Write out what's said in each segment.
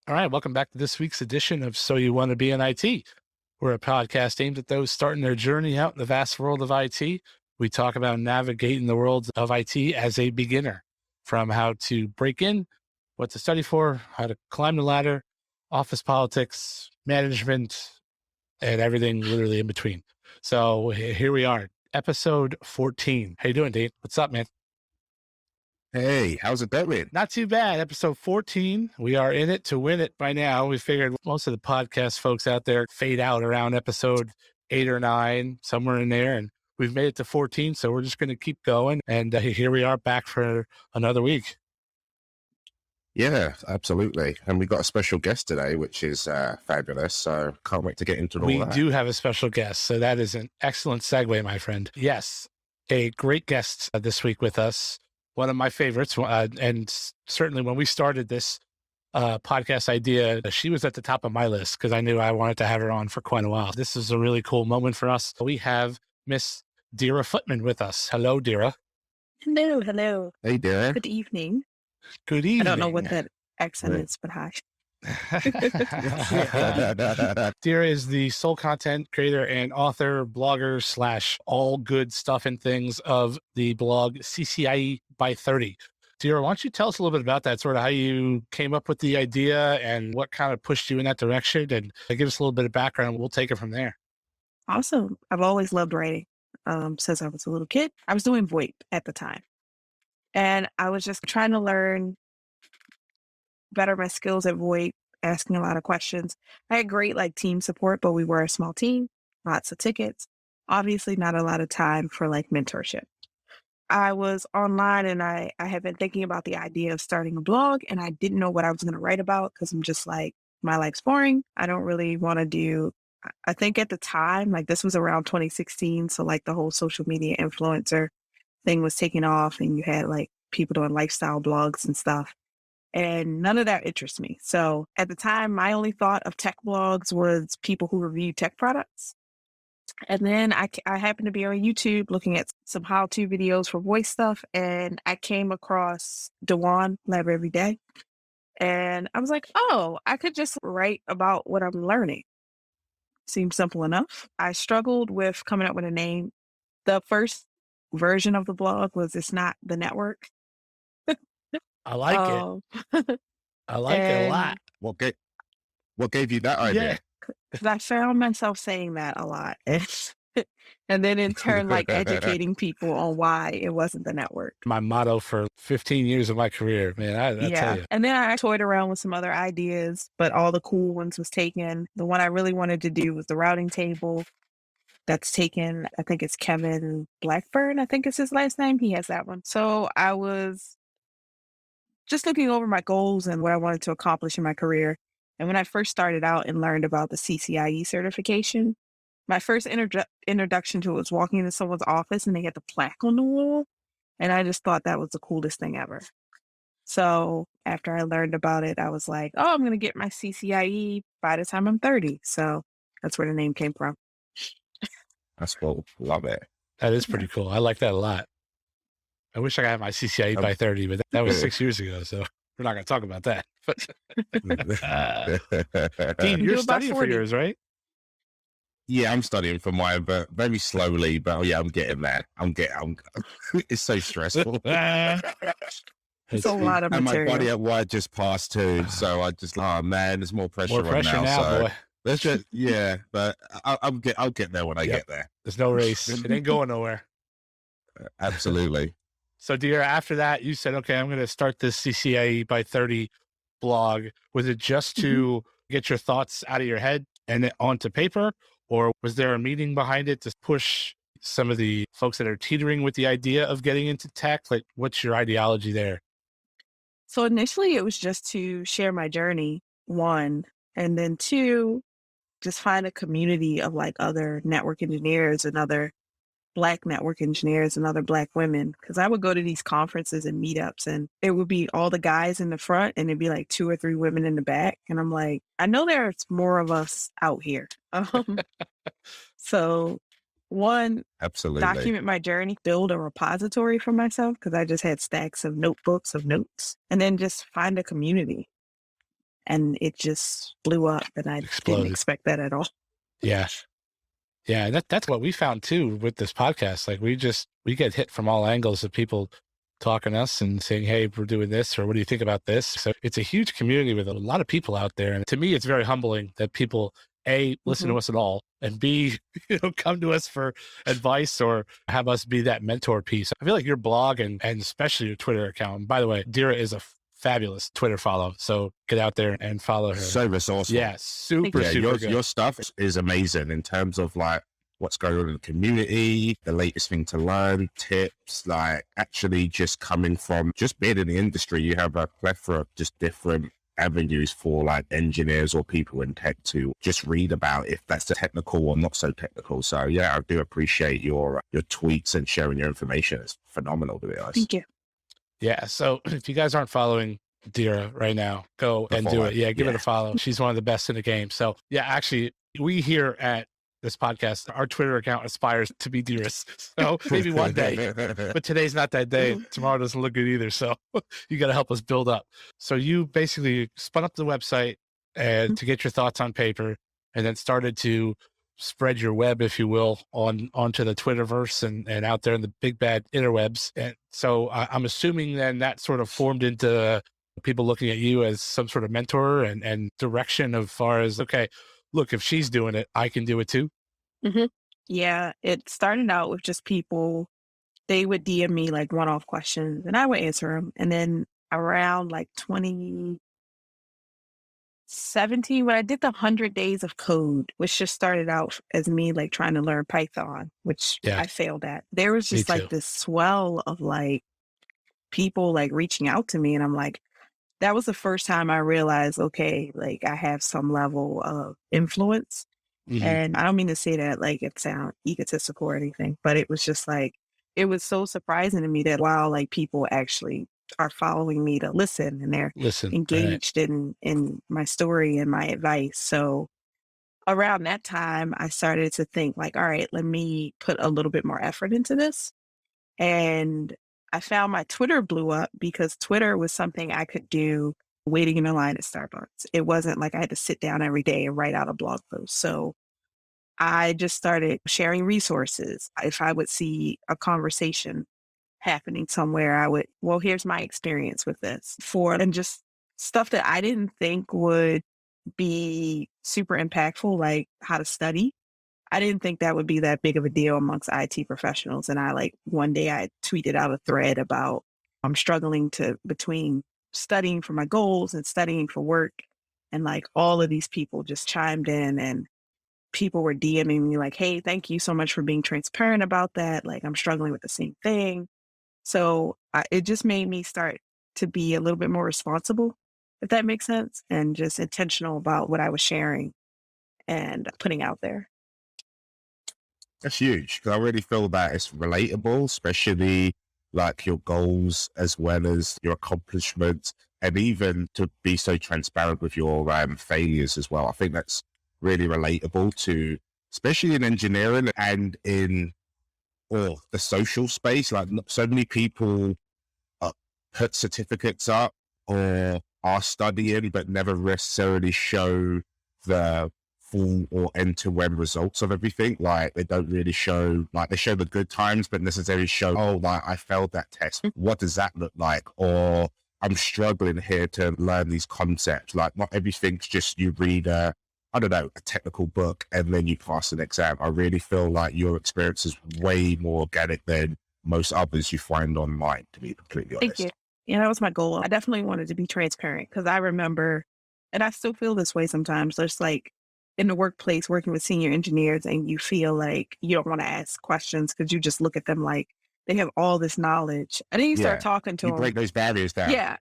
All right, welcome back to this week's edition of So You Want to Be in IT. We're a podcast aimed at those starting their journey out in the vast world of IT. We talk about navigating the world of IT as a beginner, from how to break in, what to study for, how to climb the ladder, office politics, management, and everything literally in between. So here we are, episode 14. How you doing, Dave? What's up, man? Hey, how's it going? Not too bad. Episode 14. We are in it to win it by now. We figured most of the podcast folks out there fade out around episode 8 or 9, somewhere in there. And we've made it to 14. So we're just going to keep going. And here we are back for another week. Yeah, absolutely. And we got a special guest today, which is fabulous. So can't wait to get into all We that. do have a special guest. So that is an excellent segue, my friend. Yes, a great guest this week with us. One of my favorites. And certainly when we started this podcast idea, she was at the top of my list because I knew I wanted to have her on for quite a while. This is a really cool moment for us. We have Miss Deirra Footman with us. Hello, Deirra. Hello. Hey, Deirra. Good evening. Good evening. I don't know what that accent is, but hi. Deirra is the sole content creator and author, blogger / all good stuff and things of the blog CCIE by 30. Deirra, why don't you tell us a little bit about that, sort of how you came up with the idea and what kind of pushed you in that direction, and give us a little bit of background. We'll take it from there. Awesome. I've always loved writing since I was a little kid. I was doing VoIP at the time, and I was just trying to learn better my skills at VoIP, asking a lot of questions. I had great team support, but we were a small team, lots of tickets, obviously not a lot of time for mentorship. I was online and I had been thinking about the idea of starting a blog, and I didn't know what I was going to write about because I'm just my life's boring. I don't really want to do, I think at the time, this was around 2016. So the whole social media influencer thing was taking off, and you had people doing lifestyle blogs and stuff. And none of that interests me. So at the time, my only thought of tech blogs was people who review tech products. And then I happened to be on YouTube looking at some how-to videos for voice stuff, and I came across Dewan Lab Every Day. And I was like, oh, I could just write about what I'm learning. Seems simple enough. I struggled with coming up with a name. The first version of the blog was It's Not the Network. I like it. I like it a lot. What gave you that idea? Yeah. Because I found myself saying that a lot. And then in turn, educating people on why it wasn't the network. My motto for 15 years of my career, man, I tell you. And then I toyed around with some other ideas, but all the cool ones was taken. The one I really wanted to do was the routing table. That's taken, I think it's Kevin Blackburn, I think is his last name. He has that one. So I was just looking over my goals and what I wanted to accomplish in my career. And when I first started out and learned about the CCIE certification, my first introduction to it was walking into someone's office and they had the plaque on the wall. And I just thought that was the coolest thing ever. So after I learned about it, I was like, oh, I'm going to get my CCIE by the time I'm 30. So that's where the name came from. That's cool. Love it. That is pretty cool. I like that a lot. I wish I could have my CCIE by 30, but that was 6 years ago. So we're not going to talk about that. But Dean, you're studying for yours, right? Yeah, I'm studying for mine, but very slowly. But yeah, I'm getting there. It's so stressful. It's a lot of material. And my buddy at work just passed too, so I just man, there's more pressure. More pressure on now. So boy. Let's just but I'll get there when I get there. There's no race. It ain't going nowhere. Absolutely. So, Deirra, after that, you said, okay, I'm going to start this CCIE by 30 blog. Was it just to get your thoughts out of your head and onto paper? Or was there a meaning behind it to push some of the folks that are teetering with the idea of getting into tech? What's your ideology there? So initially it was just to share my journey, one, and then two, just find a community of other network engineers and other Black network engineers and other Black women. Because I would go to these conferences and meetups, and it would be all the guys in the front, and it'd be 2 or 3 women in the back. And I'm like, I know there's more of us out here. So one, absolutely document my journey, build a repository for myself because I just had stacks of notebooks of notes, and then just find a community. and it just blew up, and I Exploded. didn't expect that at all. Yeah. Yeah. That's what we found too with this podcast. Like we get hit from all angles of people talking to us and saying, hey, we're doing this, or what do you think about this? So it's a huge community with a lot of people out there. And to me, it's very humbling that people, A, listen to us at all, and B, come to us for advice or have us be that mentor piece. I feel like your blog and especially your Twitter account, and by the way, Deirra is a fabulous Twitter follow. So get out there and follow her. So resourceful. Yeah, super your, good. Your stuff is amazing in terms of like what's going on in the community, the latest thing to learn, tips, like actually just coming from just being in the industry. You have a plethora of just different avenues for like engineers or people in tech to just read about if that's technical or not so technical. So yeah, I do appreciate your tweets and sharing your information. It's phenomenal, to be honest. Thank you. Yeah. So if you guys aren't following Deirra right now, go and do it. Yeah, give it a follow. She's one of the best in the game. So yeah, actually, we here at this podcast, our Twitter account aspires to be Deirra's. So maybe one day, but today's not that day. Tomorrow doesn't look good either. So you got to help us build up. So you basically spun up the website and to get your thoughts on paper, and then started to spread your web, if you will, onto the Twitterverse and out there in the big bad interwebs. And so I'm assuming then that sort of formed into people looking at you as some sort of mentor and direction as far as, okay, look, if she's doing it, I can do it too. Yeah, it started out with just people, they would DM me like one-off questions and I would answer them. And then around like 2017, when I did the 100 days of code, which just started out as me like trying to learn Python, which I failed at. There was just like this swell of like people like reaching out to me, and I'm like, that was the first time I realized, okay, like I have some level of influence. And I don't mean to say that like it sounds egotistical or anything, but it was just like, it was so surprising to me that wow, like people actually are following me to listen, and they're engaged in my story and my advice. So around that time, I started to think like, all right, let me put a little bit more effort into this. And I found my Twitter blew up because Twitter was something I could do waiting in a line at Starbucks. It wasn't like I had to sit down every day and write out a blog post. So I just started sharing resources. If I would see a conversation happening somewhere, I would, well, here's my experience with this and just stuff that I didn't think would be super impactful, like how to study. I didn't think that would be that big of a deal amongst IT professionals. And one day I tweeted out a thread about I'm struggling between studying for my goals and studying for work. And like all of these people just chimed in, and people were DMing me like, hey, thank you so much for being transparent about that. Like I'm struggling with the same thing. So it just made me start to be a little bit more responsible, if that makes sense, and just intentional about what I was sharing and putting out there. That's huge, because I really feel that it's relatable, especially like your goals as well as your accomplishments, and even to be so transparent with your failures as well. I think that's really relatable to, especially in engineering and in the social space. Like so many people put certificates up or are studying, but never necessarily show the full or end-to-end results of everything. Like they don't really show, like they show the good times, but necessarily show, oh, like I failed that test. What does that look like? Or I'm struggling here to learn these concepts. Like not everything's just you read a technical book and then you pass an exam. I really feel like your experience is way more organic than most others you find online, to be completely honest. Thank you. Yeah, that was my goal. I definitely wanted to be transparent because I remember, and I still feel this way sometimes, just like in the workplace working with senior engineers, and you feel like you don't want to ask questions because you just look at them like they have all this knowledge. And then you start talking to them. You break those barriers down. Yeah.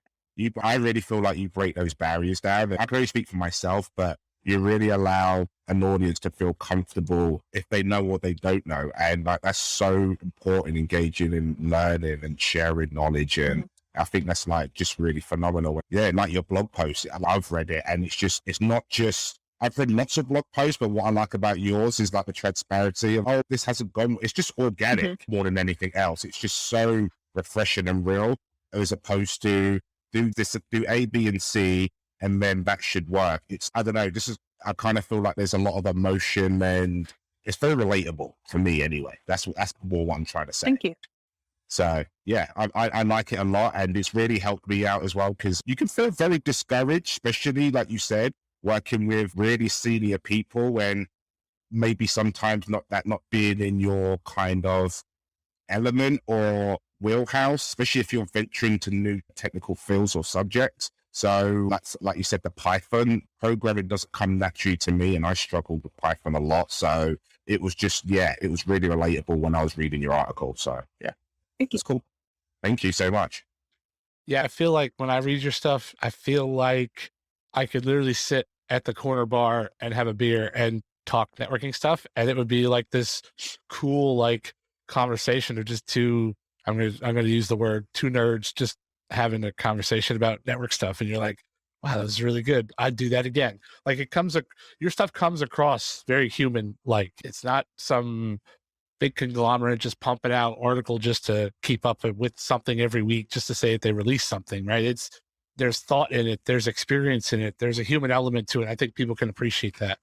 I really feel like you break those barriers down. I can only speak for myself, but you really allow an audience to feel comfortable if they know what they don't know. And like that's so important, engaging in learning and sharing knowledge. And I think that's like just really phenomenal. Yeah, like your blog post, I've read it, and it's not just, I've read lots of blog posts, but what I like about yours is like the transparency of, oh, this hasn't gone, it's just organic more than anything else. It's just so refreshing and real, as opposed to do A, B, and C, and then that should work. I don't know, I kind of feel like there's a lot of emotion and it's very relatable for me anyway. That's more what I'm trying to say. Thank you. So yeah, I like it a lot, and it's really helped me out as well, because you can feel very discouraged, especially like you said, working with really senior people and maybe sometimes not being in your kind of element or wheelhouse, especially if you're venturing to new technical fields or subjects. So like you said, the Python programming doesn't come naturally to me, and I struggled with Python a lot. So it was just, it was really relatable when I was reading your article. So yeah, it's cool. Thank you so much. Yeah, I feel like when I read your stuff, I feel like I could literally sit at the corner bar and have a beer and talk networking stuff, and it would be like this cool like conversation of just two, I'm gonna use the word, two nerds just having a conversation about network stuff, and you're like, wow, that was really good. I'd do that again. Like your stuff comes across very human. Like it's not some big conglomerate just pumping out article just to keep up with something every week, just to say that they release something, right? There's thought in it, there's experience in it, there's a human element to it. I think people can appreciate that.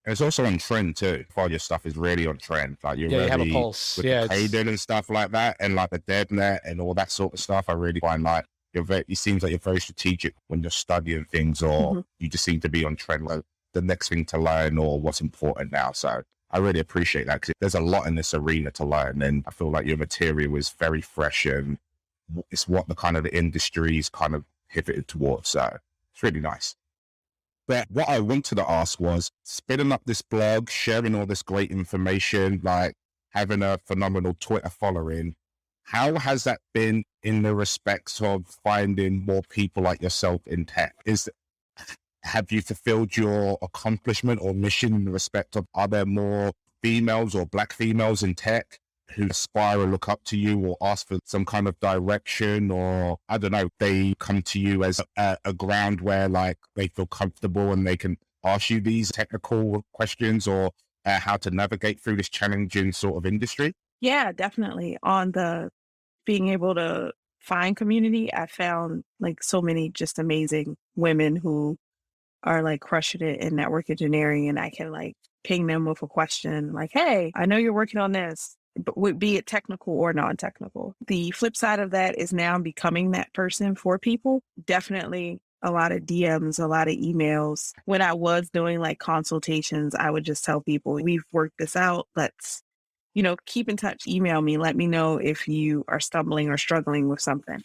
It's also on trend too. All your stuff is really on trend. Like you have a pulse. With the Hayden and stuff like that, and like the DevNet and all that sort of stuff. I really find like it seems like you're very strategic when you're studying things, or you just seem to be on trend, like the next thing to learn or what's important now. So I really appreciate that, because there's a lot in this arena to learn, and I feel like your material is very fresh, and it's what the kind of the industry's kind of pivoted towards. So it's really nice. But what I wanted to ask was, spinning up this blog, sharing all this great information, like having a phenomenal Twitter following, how has that been in the respects of finding more people like yourself in tech? Have you fulfilled your accomplishment or mission in the respect of, are there more females or Black females in tech who aspire or look up to you or ask for some kind of direction, or I don't know, they come to you as a ground where like they feel comfortable and they can ask you these technical questions, or how to navigate through this challenging sort of industry? Yeah, definitely. On the being able to find community, I found like so many just amazing women who are like crushing it in network engineering, and I can like ping them with a question like, hey, I know you're working on this, but be it technical or non-technical. The flip side of that is now becoming that person for people. Definitely a lot of DMs, a lot of emails. When I was doing like consultations, I would just tell people, we've worked this out. Let's, keep in touch, email me, let me know if you are stumbling or struggling with something.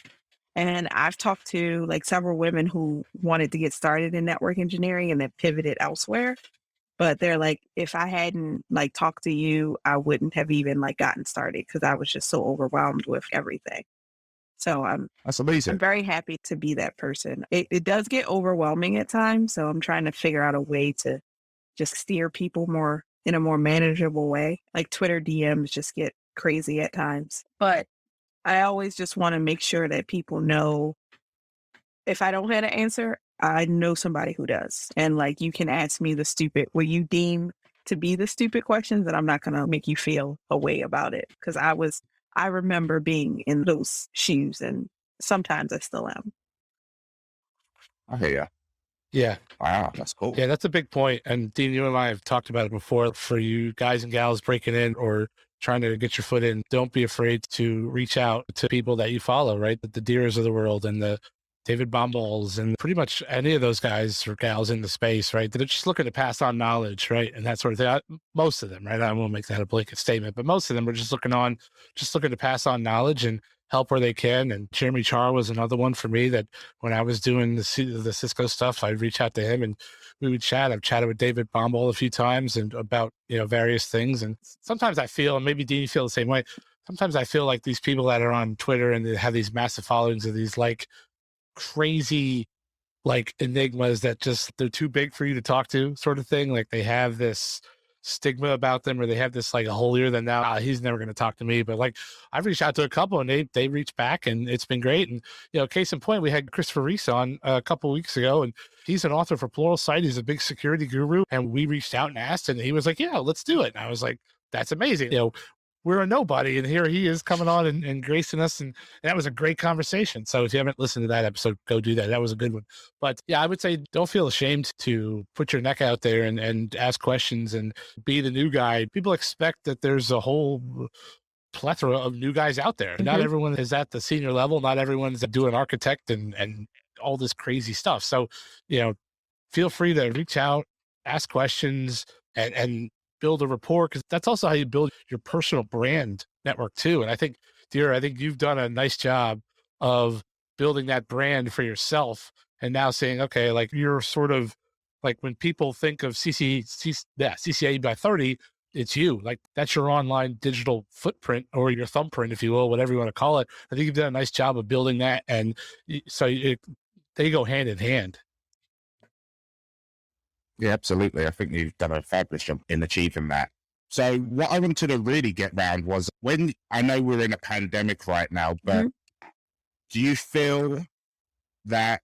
And I've talked to like several women who wanted to get started in network engineering and then pivoted elsewhere. But they're like, if I hadn't like talked to you, I wouldn't have even like gotten started, because I was just so overwhelmed with everything. So That's amazing. I'm very happy to be that person. It does get overwhelming at times. So I'm trying to figure out a way to just steer people more in a more manageable way. Like Twitter DMs just get crazy at times. But I always just want to make sure that people know, if I don't have an answer, I know somebody who does. And like, you can ask me what you deem to be the stupid questions, and I'm not going to make you feel a way about it. Because I remember being in those shoes, and sometimes I still am. I hear you. Yeah. Wow, that's cool. Yeah, that's a big point. And Dean, you and I have talked about it before. For you guys and gals breaking in or trying to get your foot in, don't be afraid to reach out to people that you follow, right? The Deirras of the world and the David Bomballs and pretty much any of those guys or gals in the space, right? That are just looking to pass on knowledge, right? And that sort of thing. Most of them, right? I won't make that a blanket statement, but most of them are just looking to pass on knowledge and help where they can. And Jeremy Char was another one for me, that when I was doing the Cisco stuff, I'd reach out to him and we would chat. I've chatted with David Bomball a few times and about, various things. And sometimes I feel, and maybe Dean, you feel the same way. Sometimes I feel like these people that are on Twitter and they have these massive followings of these like crazy like enigmas that just, they're too big for you to talk to, sort of thing. Like they have this stigma about them, or they have this like a holier than thou, he's never going to talk to me. But like I've reached out to a couple and they reached back, and it's been great. And case in point, we had Christopher Reese on a couple of weeks ago, and he's an author for Pluralsight. He's a big security guru, and we reached out and asked, and he was like, yeah, let's do it. And I was like, that's amazing. we're a nobody. And here he is coming on and gracing us. And that was a great conversation. So if you haven't listened to that episode, go do that. That was a good one. But yeah, I would say don't feel ashamed to put your neck out there and ask questions and be the new guy. People expect that there's a whole plethora of new guys out there. Not everyone is at the senior level. Not everyone's doing architect and all this crazy stuff. So, feel free to reach out, ask questions, and build a rapport, because that's also how you build your personal brand network too. And I think, Deirra, I think you've done a nice job of building that brand for yourself, and now saying, okay, like you're sort of like when people think of CCIE by 30, it's you. Like that's your online digital footprint, or your thumbprint, if you will, whatever you want to call it. I think you've done a nice job of building that, and so they go hand in hand. Yeah, absolutely. I think you've done a fabulous job in achieving that. So what I wanted to really get round was, when I know we're in a pandemic right now, but do you feel that,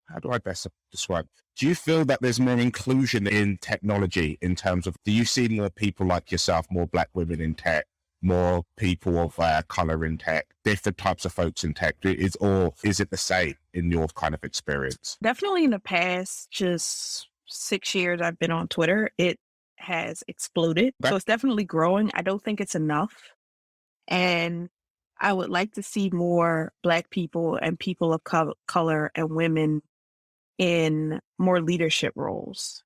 how do I best describe? Do you feel that there's more inclusion in technology in terms of, do you see more people like yourself, more Black women in tech, more people of color in tech, different types of folks in tech? Or is it the same in your kind of experience? Definitely in the past, just 6 years I've been on Twitter, it has exploded. So it's definitely growing. I don't think it's enough. And I would like to see more Black people and people of color and women in more leadership roles.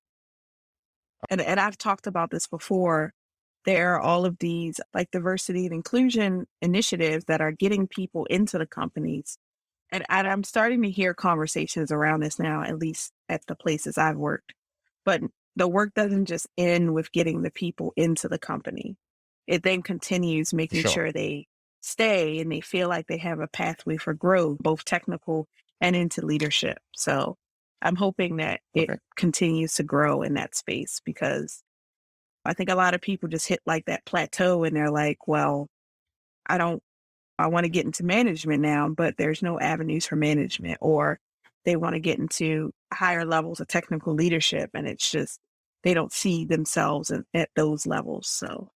And I've talked about this before. There are all of these like diversity and inclusion initiatives that are getting people into the companies. And I'm starting to hear conversations around this now, at least at the places I've worked. But the work doesn't just end with getting the people into the company. It then continues making sure they stay and they feel like they have a pathway for growth, both technical and into leadership. So I'm hoping that it continues to grow in that space, because I think a lot of people just hit like that plateau and they're like, well, I want to get into management now, but there's no avenues for management, or they want to get into higher levels of technical leadership, and it's just, they don't see themselves at those levels. So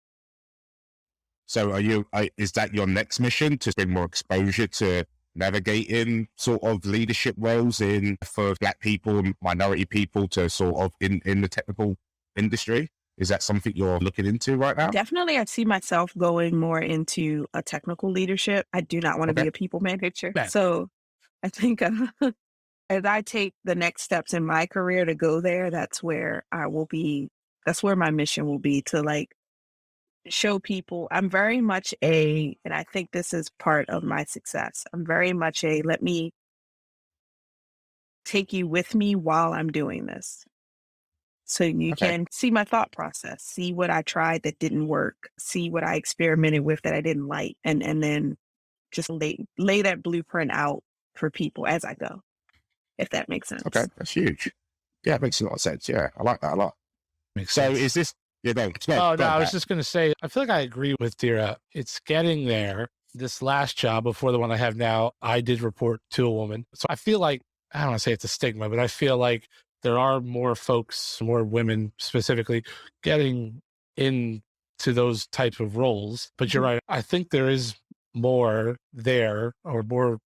is that your next mission, to bring more exposure to navigating sort of leadership roles for Black people and minority people to sort of in the technical industry? Is that something you're looking into right now? Definitely, I see myself going more into a technical leadership. I do not want to be a people manager. So I think as I take the next steps in my career to go there, that's where I will be. That's where my mission will be, to like show people. I'm very much and I think this is part of my success. I'm very much let me take you with me while I'm doing this. So you can see my thought process, see what I tried that didn't work, see what I experimented with that I didn't like, and then just lay that blueprint out for people as I go, if that makes sense. Okay, that's huge. Yeah, it makes a lot of sense. Yeah, I like that a lot. Makes so sense. Is this, I was just going to say, I feel like I agree with Deirra. It's getting there. This last job before the one I have now, I did report to a woman. So I feel like, I don't want to say it's a stigma, but I feel like there are more folks, more women specifically, getting into those types of roles. But you're right. I think there is more there, or more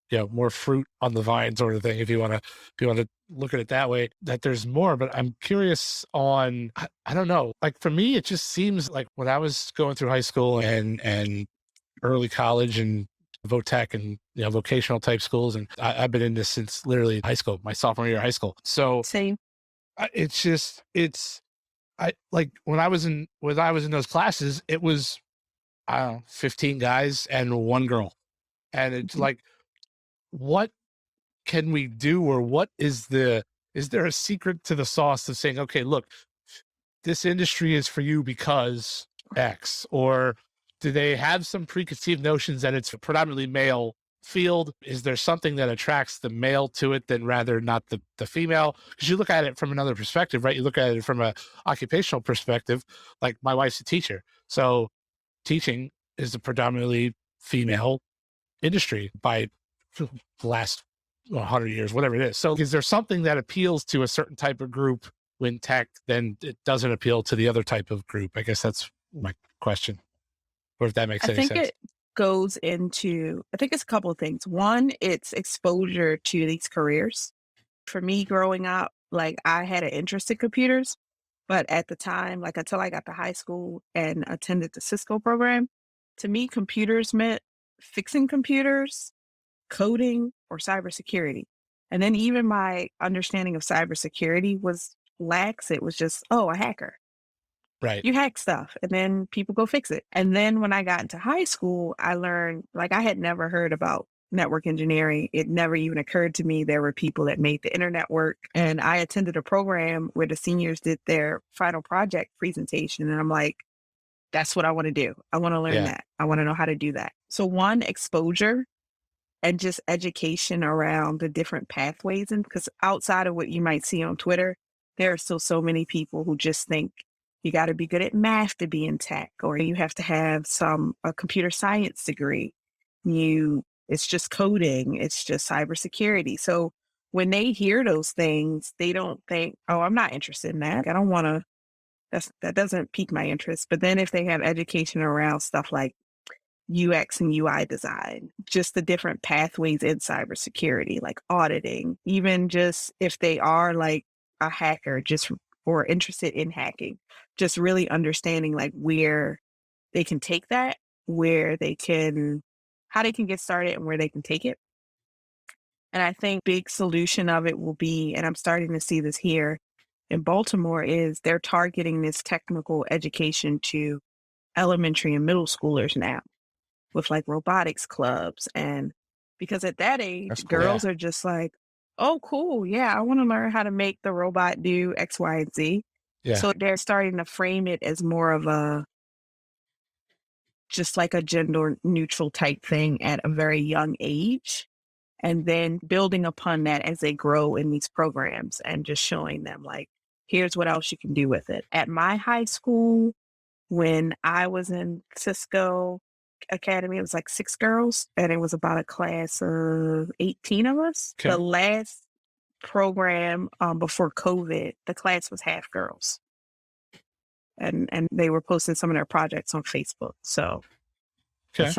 fruit on the vine sort of thing, if you want to look at it that way, that there's more. But I'm curious on, I don't know, like for me, it just seems like when I was going through high school and early college and VOTech and vocational type schools, and I've been in this since literally high school, my sophomore year of high school. So same. I like when I was in those classes, it was 15 guys and one girl, and it's like, what can we do, or what is there a secret to the sauce of saying, okay, look, this industry is for you because X, or do they have some preconceived notions that it's a predominantly male field? Is there something that attracts the male to it than rather not the female? Because you look at it from another perspective, right? You look at it from a occupational perspective. Like my wife's a teacher, so teaching is a predominantly female industry by the last 100 years, whatever it is. So is there something that appeals to a certain type of group when tech, then it doesn't appeal to the other type of group? I guess that's my question. or if that makes I any think sense. it goes into, I think it's a couple of things. One, it's exposure to these careers. For me growing up, like I had an interest in computers, but at the time, like until I got to high school and attended the Cisco program, to me, computers meant fixing computers, coding, or cybersecurity. And then even my understanding of cybersecurity was lax. It was just, oh, a hacker. Right. You hack stuff and then people go fix it. And then when I got into high school, I learned, like, I had never heard about network engineering. It never even occurred to me there were people that made the internet work. And I attended a program where the seniors did their final project presentation. And I'm like, that's what I want to do. I want to learn Yeah. that. I want to know how to do that. So one, exposure and just education around the different pathways. And because outside of what you might see on Twitter, there are still so many people who just think you got to be good at math to be in tech, or you have to have a computer science degree. It's just coding, it's just cybersecurity. So when they hear those things, they don't think, oh, I'm not interested in that. I don't want to, that doesn't pique my interest. But then if they have education around stuff like UX and UI design, just the different pathways in cybersecurity, like auditing, even just if they are like a hacker, just or interested in hacking, just really understanding like where they can take that, how they can get started and where they can take it. And I think big solution of it will be, and I'm starting to see this here in Baltimore, is they're targeting this technical education to elementary and middle schoolers now, with like robotics clubs. And because at that age, That's cool. girls are just like, oh, cool. Yeah, I want to learn how to make the robot do X, Y, and Z. Yeah. So they're starting to frame it as more of just like a gender neutral type thing at a very young age. And then building upon that as they grow in these programs and just showing them like, here's what else you can do with it. At my high school, when I was in Cisco Academy, it was like 6 girls, and it was about a class of 18 of us. Okay. The last program before COVID, the class was half girls. And they were posting some of their projects on Facebook. So Okay.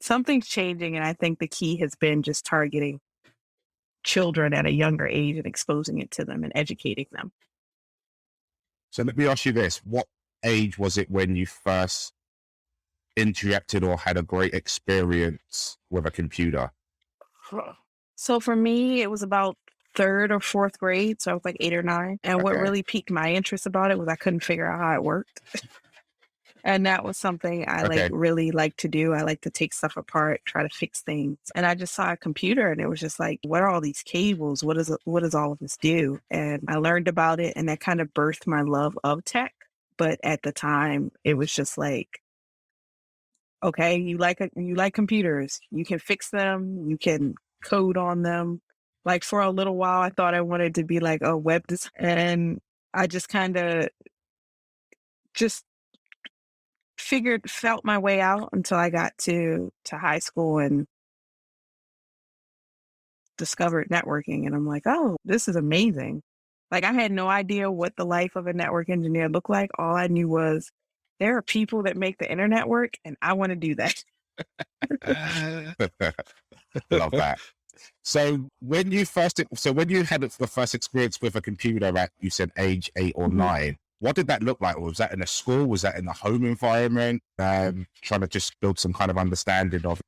something's changing, and I think the key has been just targeting children at a younger age and exposing it to them and educating them. So let me ask you this. What age was it when you first interacted or had a great experience with a computer? So for me, it was about 3rd or 4th grade. So I was like 8 or 9. And what Okay. really piqued my interest about it was I couldn't figure out how it worked. And that was something I Okay. really like to do. I like to take stuff apart, try to fix things. And I just saw a computer and it was just like, what are all these cables? What does all of this do? And I learned about it, and that kind of birthed my love of tech. But at the time, it was just like, okay, you like computers. You can fix them. You can code on them. Like for a little while, I thought I wanted to be like a web designer, and I just kind of just felt my way out until I got to high school and discovered networking. And I'm like, oh, this is amazing. Like I had no idea what the life of a network engineer looked like. All I knew was there are people that make the internet work, and I want to do that. Love that. So when you had the first experience with a computer at, you said age 8 or 9, what did that look like? Was that in a school? Was that in a home environment? Trying to just build some kind of understanding of,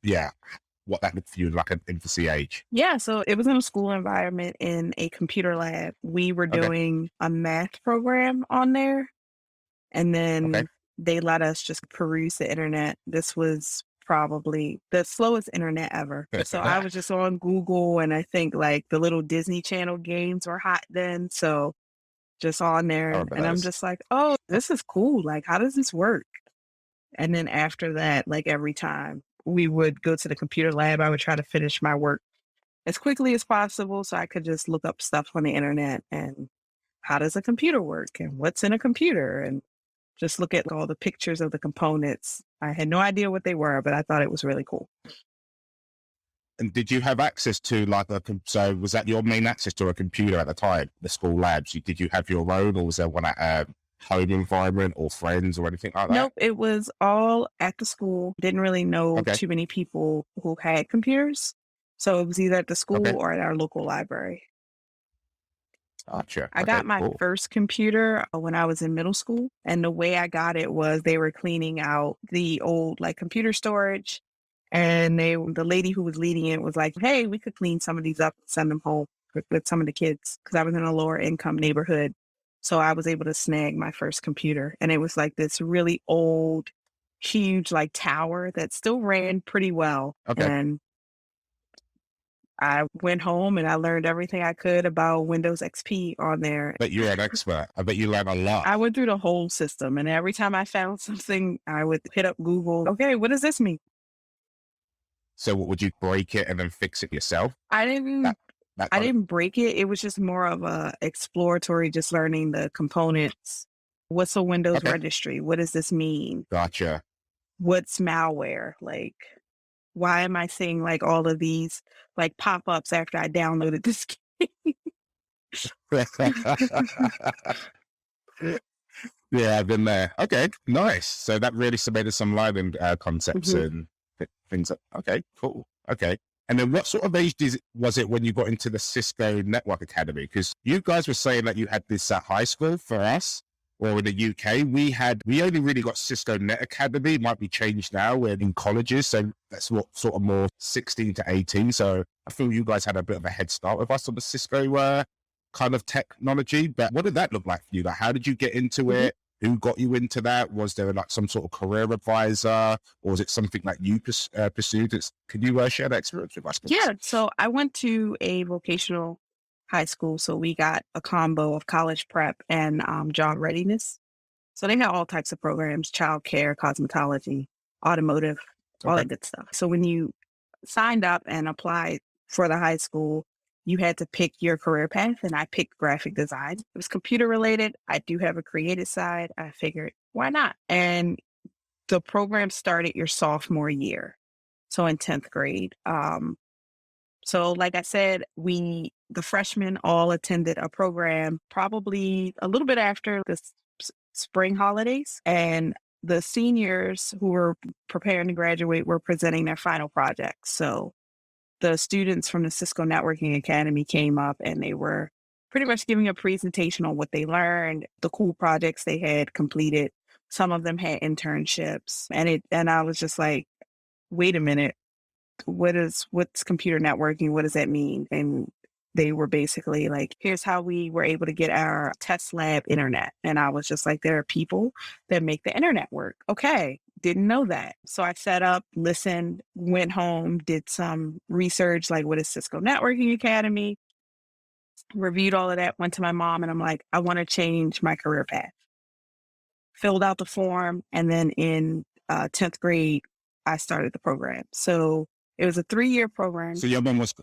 what that looked for you like an infancy age. Yeah, so it was in a school environment in a computer lab. We were doing a math program on there, and then they let us just peruse the internet. This was probably the slowest internet ever. So I was just on Google, and I think like the little Disney Channel games were hot then. So just on there, and I'm just like, oh, this is cool. Like, how does this work? And then after that, like every time we would go to the computer lab, I would try to finish my work as quickly as possible so I could just look up stuff on the internet and how does a computer work and what's in a computer, and just look at all the pictures of the components. I had no idea what they were, but I thought it was really cool. And did you have access to so was that your main access to a computer at the time, the school labs? Did you have your own, or was there one at home environment or friends or anything like that? Nope, it was all at the school. Didn't really know Okay. too many people who had computers. So it was either at the Okay. school or at our local library. Gotcha. I Okay. got my Cool. first computer when I was in middle school. And the way I got it was they were cleaning out the old like computer storage. And the lady who was leading it was like, hey, we could clean some of these up and send them home with some of the kids because I was in a lower income neighborhood. So I was able to snag my first computer. And it was like this really old, huge like tower that still ran pretty well. Okay. And I went home and I learned everything I could about Windows XP on there. But you're an expert. I bet you learned a lot. I went through the whole system, and every time I found something, I would hit up Google. Okay, what does this mean? So would you break it and then fix it yourself? I didn't That I kind of, didn't break it. It was just more of a exploratory, just learning the components. What's a Windows okay. registry? What does this mean? Gotcha. What's malware? Like, why am I seeing like all of these like pop-ups after I downloaded this game? Yeah, I've been there. Okay, nice. So that really cemented some learning concepts Mhm. and things. Okay, cool. Okay. And then what sort of age was it when you got into the Cisco Network Academy? Because you guys were saying that you had this at high school. For us, or in the UK, we only really got Cisco Net Academy. It might be changed now. We're in colleges, so that's what sort of more 16 to 18. So I feel you guys had a bit of a head start with us on the Cisco kind of technology. But what did that look like for you? Like, how did you get into it? Who got you into that? Was there like some sort of career advisor, or was it something that you pursued? Can you share that experience with us, please? Yeah, so I went to a vocational high school, so we got a combo of college prep and job readiness. So they had all types of programs: childcare, cosmetology, automotive, all Okay. that good stuff. So when you signed up and applied for the high school, you had to pick your career path, and I picked graphic design. It was computer related. I do have a creative side. I figured, why not? And the program started your sophomore year, so in 10th grade. So like I said, the freshmen all attended a program probably a little bit after the spring holidays, and the seniors who were preparing to graduate were presenting their final projects. So the students from the Cisco Networking Academy came up and they were pretty much giving a presentation on what they learned, the cool projects they had completed. Some of them had internships, and I was just like, wait a minute, what's computer networking? What does that mean? And they were basically like, here's how we were able to get our test lab internet. And I was just like, there are people that make the internet work. Okay. Didn't know that. So I set up, listened, went home, did some research, like what is Cisco Networking Academy, reviewed all of that, went to my mom, and I'm like, I want to change my career path. Filled out the form. And then in 10th grade, I started the program. So it was a 3-year program. So your mum was,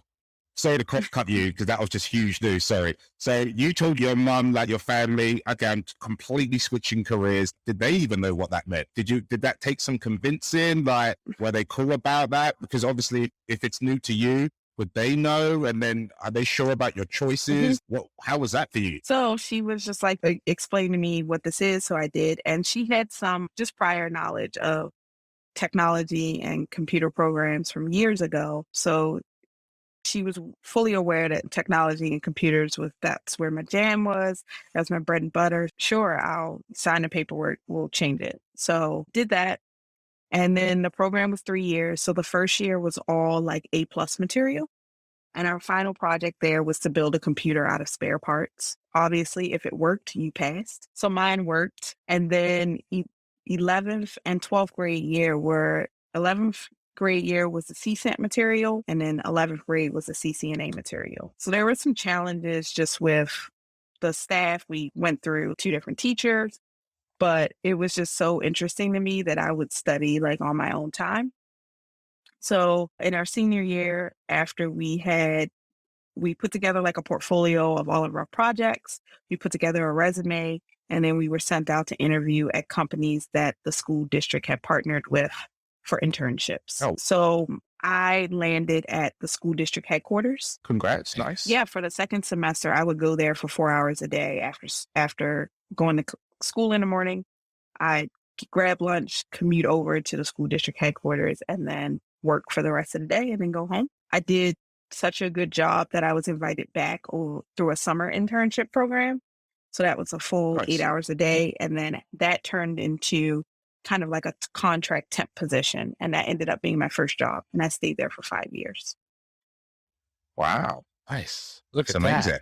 sorry to cut you because that was just huge news. Sorry. So you told your mum, like your family, okay, I'm completely switching careers. Did they even know what that meant? Did that take some convincing? Like, were they cool about that? Because obviously, if it's new to you, would they know? And then are they sure about your choices? How was that for you? So she was just like, explain to me what this is. So I did. And she had some just prior knowledge of technology and computer programs from years ago. So she was fully aware that technology and computers that's where my jam was. That's my bread and butter. Sure, I'll sign the paperwork. We'll change it. So did that. And then the program was 3 years. So the first year was all like A+ material. And our final project there was to build a computer out of spare parts. Obviously, if it worked, you passed. So mine worked. And then 11th and 12th grade year 11th grade year was the CCENT material, and then 11th grade was the CCNA material. So there were some challenges just with the staff. We went through 2 different teachers, but it was just so interesting to me that I would study like on my own time. So in our senior year, after we put together like a portfolio of all of our projects, we put together a resume, and then we were sent out to interview at companies that the school district had partnered with for internships. Oh. So I landed at the school district headquarters. Congrats. Nice. Yeah, for the second semester, I would go there for 4 hours a day after going to school in the morning. I'd grab lunch, commute over to the school district headquarters, and then work for the rest of the day and then go home. I did such a good job that I was invited back through a summer internship program. So that was a full 8 Nice. hours a day. And then that turned into kind of like a contract temp position. And that ended up being my first job. And I stayed there for 5 years. Wow. Nice. Look It's at amazing. that.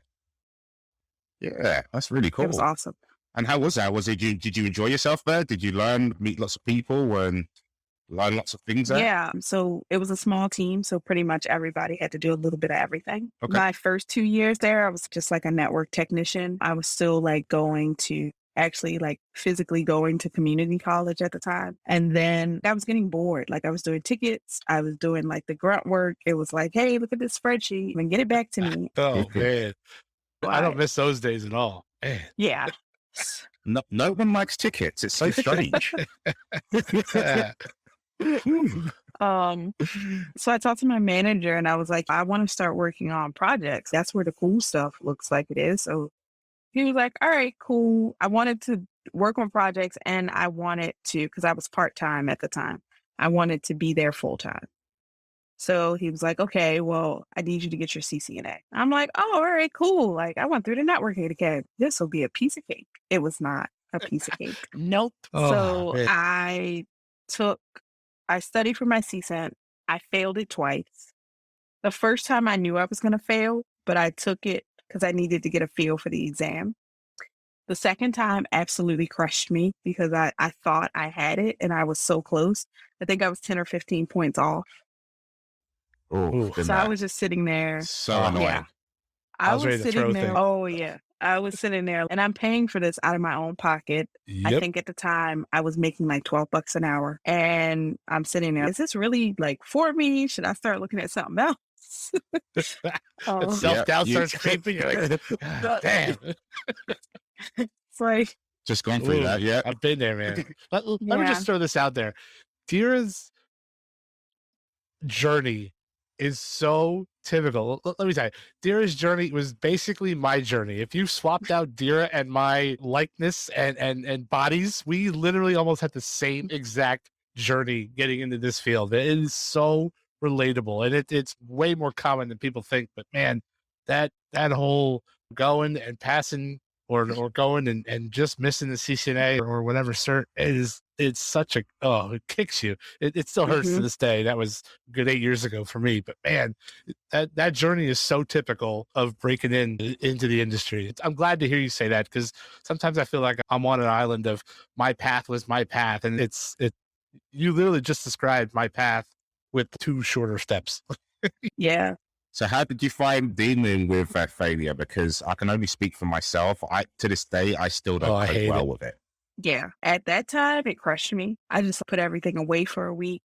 Yeah, that's really It was cool. awesome. And how was that? Did you enjoy yourself there? Did you meet lots of people and learn lots of things there? Yeah. So it was a small team. So pretty much everybody had to do a little bit of everything. Okay. My first 2 years there, I was just like a network technician. I was still like physically going to community college at the time. And then I was getting bored. Like I was doing tickets. I was doing like the grunt work. It was like, hey, look at this spreadsheet and get it back to me. Oh, man. I don't But miss those days at all. Man. yeah. No one likes tickets. It's so strange. So I talked to my manager and I was like, I want to start working on projects. That's where the cool stuff looks like it is. So he was like, all right, cool. I wanted to work on projects and I wanted to, because I was part-time at the time, I wanted to be there full-time. So he was like, okay, well, I need you to get your CCNA. I'm like, oh, all right, cool. Like I went through the networking academy. This will be a piece of cake. It was not a piece of cake. Nope. Oh, So man. I studied for my CCENT. I failed it twice. The first time I knew I was going to fail, but I took it because I needed to get a feel for the exam. The second time absolutely crushed me because I thought I had it and I was so close. I think I was 10 or 15 points off. Oh, So I was just sitting there. so annoying. Yeah. I was ready to throw things. Oh, yeah. I was sitting there and I'm paying for this out of my own pocket. I Yep. think at the time I was making like $12 an hour and I'm sitting there. Is this really like for me? Should I start looking at something else? That self-doubt starts creeping. You're like, God, damn. It's like, Just gone through Ooh, that, yeah. I've been there, man. Let me Yeah. just throw this out there. Deirra's journey is so typical. Let me tell you, Deirra's journey was basically my journey. If you swapped out Deirra and my likeness and bodies, we literally almost had the same exact journey getting into this field. It is so relatable, and it's way more common than people think. But man, that whole going and passing or going and just missing the CCNA or whatever cert it's such a it kicks you. It still hurts to this day. That was a good 8 years ago for me, but man, that journey is so typical of breaking into the industry. I'm glad to hear you say that because sometimes I feel like I'm on an island of my path was my path, and you literally just described my path with 2 shorter steps. yeah. So how did you find dealing with that failure? Because I can only speak for myself. To this day, I still don't I cope hate well it. with it. Yeah. At that time, it crushed me. I just put everything away for a week.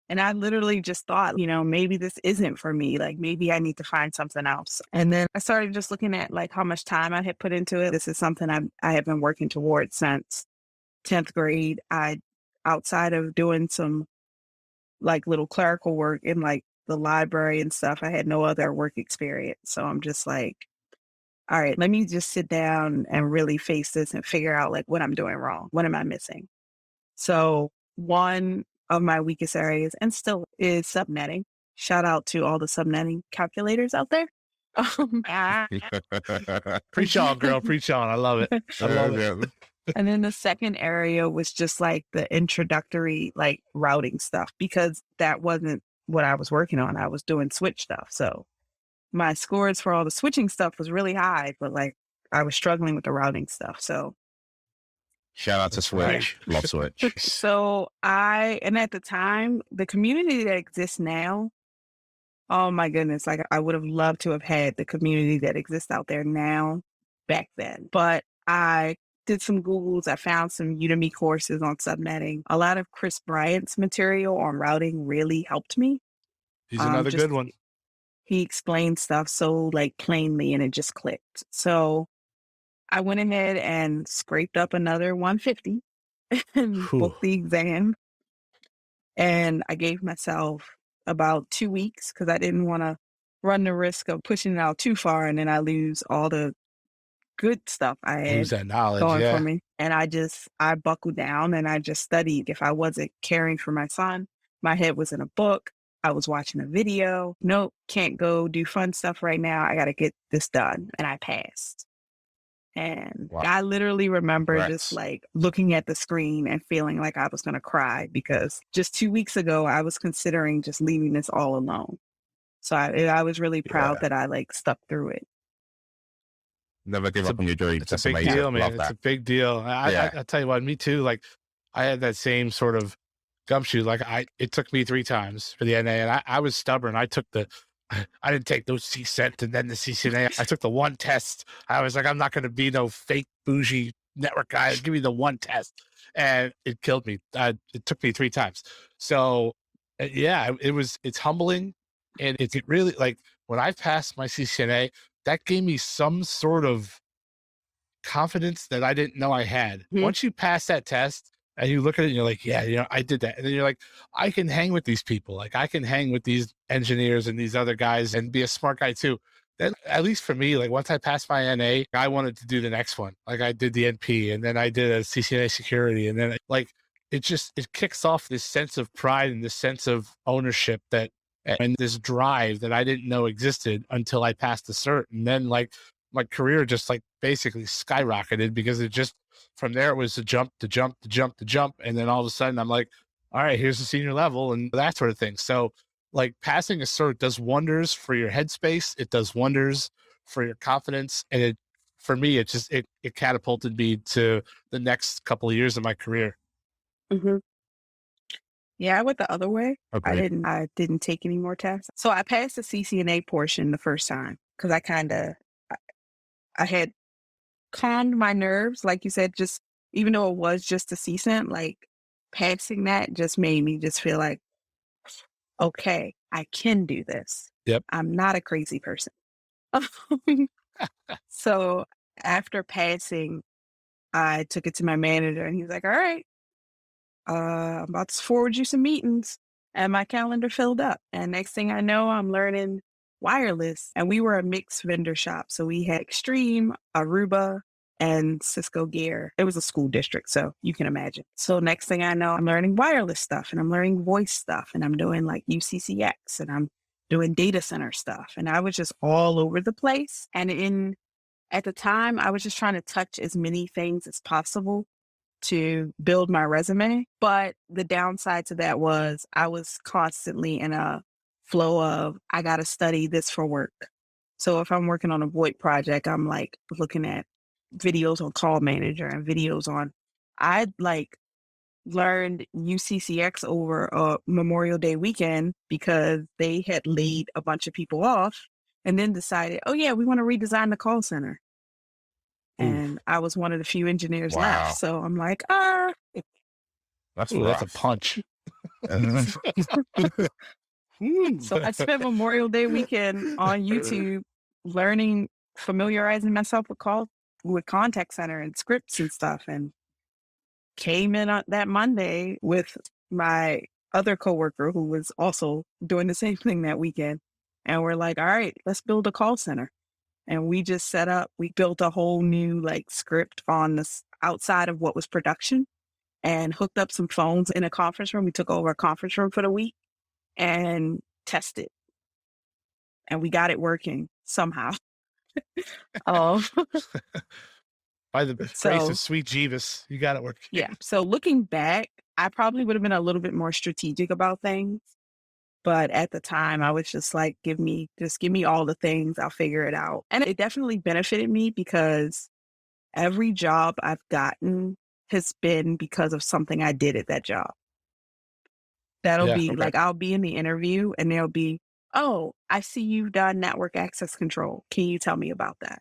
And I literally just thought, maybe this isn't for me. Like maybe I need to find something else. And then I started just looking at like how much time I had put into it. This is something I have been working towards since 10th grade. Outside of doing some like little clerical work in like the library and stuff, I had no other work experience. So I'm just like, all right, let me just sit down and really face this and figure out like what I'm doing wrong. What am I missing? So one of my weakest areas and still is subnetting. Shout out to all the subnetting calculators out there. Preach on, girl. Preach on. I love it. I love it. And then the second area was just like the introductory like routing stuff because that wasn't what I was working on. I was doing switch stuff. So my scores for all the switching stuff was really high, but like I was struggling with the routing stuff. So Shout out to Switch. Love Switch. So and at the time, the community that exists now, oh my goodness, like I would have loved to have had the community that exists out there now back then. But I did some Googles. I found some Udemy courses on subnetting. A lot of Chris Bryant's material on routing really helped me. He's another good one. He explained stuff so like plainly and it just clicked. So I went ahead and scraped up another 150 and booked the exam. And I gave myself about 2 weeks because I didn't want to run the risk of pushing it out too far and then I lose all the good stuff I Use had that knowledge. going for Yeah. me. And I buckled down and I just studied. If I wasn't caring for my son, my head was in a book. I was watching a video. Nope, can't go do fun stuff right now. I got to get this done. And I passed. And Wow. I literally remember just Congrats. like looking at the screen and feeling like I was going to cry because just 2 weeks ago, I was considering just leaving this all alone. So I was really proud Yeah. that I like stuck through it. Never give It's up on your dreams. It's a That's big amazing. deal, man. Love It's a that. big deal. Yeah. I tell you what, me too. Like I had that same sort of gumshoe. Like it took me 3 times for the NA, and I was stubborn. I didn't take those CCENT and then the CCNA. I took the one test. I was like, I'm not going to be no fake bougie network guy. Give me the one test, and it killed me. It took me 3 times. So, yeah, it's humbling, and it really like when I passed my CCNA, that gave me some sort of confidence that I didn't know I had. Mhm. Once you pass that test and you look at it and you're like, yeah, I did that. And then you're like, I can hang with these people. Like I can hang with these engineers and these other guys and be a smart guy too. Then at least for me, like once I passed my NA, I wanted to do the next one. Like I did the NP and then I did a CCNA security. And then like, it kicks off this sense of pride and this sense of ownership and this drive that I didn't know existed until I passed the cert. And then like my career just like basically skyrocketed because it just from there it was to jump to jump to jump to jump, and then all of a sudden I'm like, all right, here's the senior level and that sort of thing. So like passing a cert does wonders for your headspace, it does wonders for your confidence, and it for me it catapulted me to the next couple of years of my career. Mhm. Yeah, I went the other way. Okay. I didn't take any more tests. So I passed the CCNA portion the first time because I had calmed my nerves, like you said, just even though it was just a CCENT, like passing that just made me just feel like, okay, I can do this. Yep. I'm not a crazy person. So after passing, I took it to my manager and he was like, all right, I'm about to forward you some meetings. And my calendar filled up. And next thing I know, I'm learning wireless. And we were a mixed vendor shop. So we had Extreme, Aruba, and Cisco gear. It was a school district, so you can imagine. So next thing I know, I'm learning wireless stuff and I'm learning voice stuff and I'm doing like UCCX and I'm doing data center stuff. And I was just all over the place. And at the time, I was just trying to touch as many things as possible to build my resume. But the downside to that was I was constantly in a flow of, I got to study this for work. So if I'm working on a VoIP project, I'm like looking at videos on Call Manager and videos on, I like learned UCCX over a Memorial Day weekend because they had laid a bunch of people off and then decided, oh yeah, we want to redesign the call center. And I was one of the few engineers Wow. left. So I'm like, That's Ooh, that's a rough. punch. so I spent Memorial Day weekend on YouTube learning, familiarizing myself with contact center and scripts and stuff, and came in on that Monday with my other coworker who was also doing the same thing that weekend. And we're like, all right, let's build a call center. And we just we built a whole new like script on this outside of what was production and hooked up some phones in a conference room. We took over a conference room for the week and tested. And we got it working somehow. Oh, By the grace so of sweet Jeeves, you got it working. yeah. So looking back, I probably would have been a little bit more strategic about things. But at the time, I was just like, give me all the things. I'll figure it out. And it definitely benefited me because every job I've gotten has been because of something I did at that job. That'll Yeah, be okay. like, I'll be in the interview and they'll be, oh, I see you've done network access control. Can you tell me about that?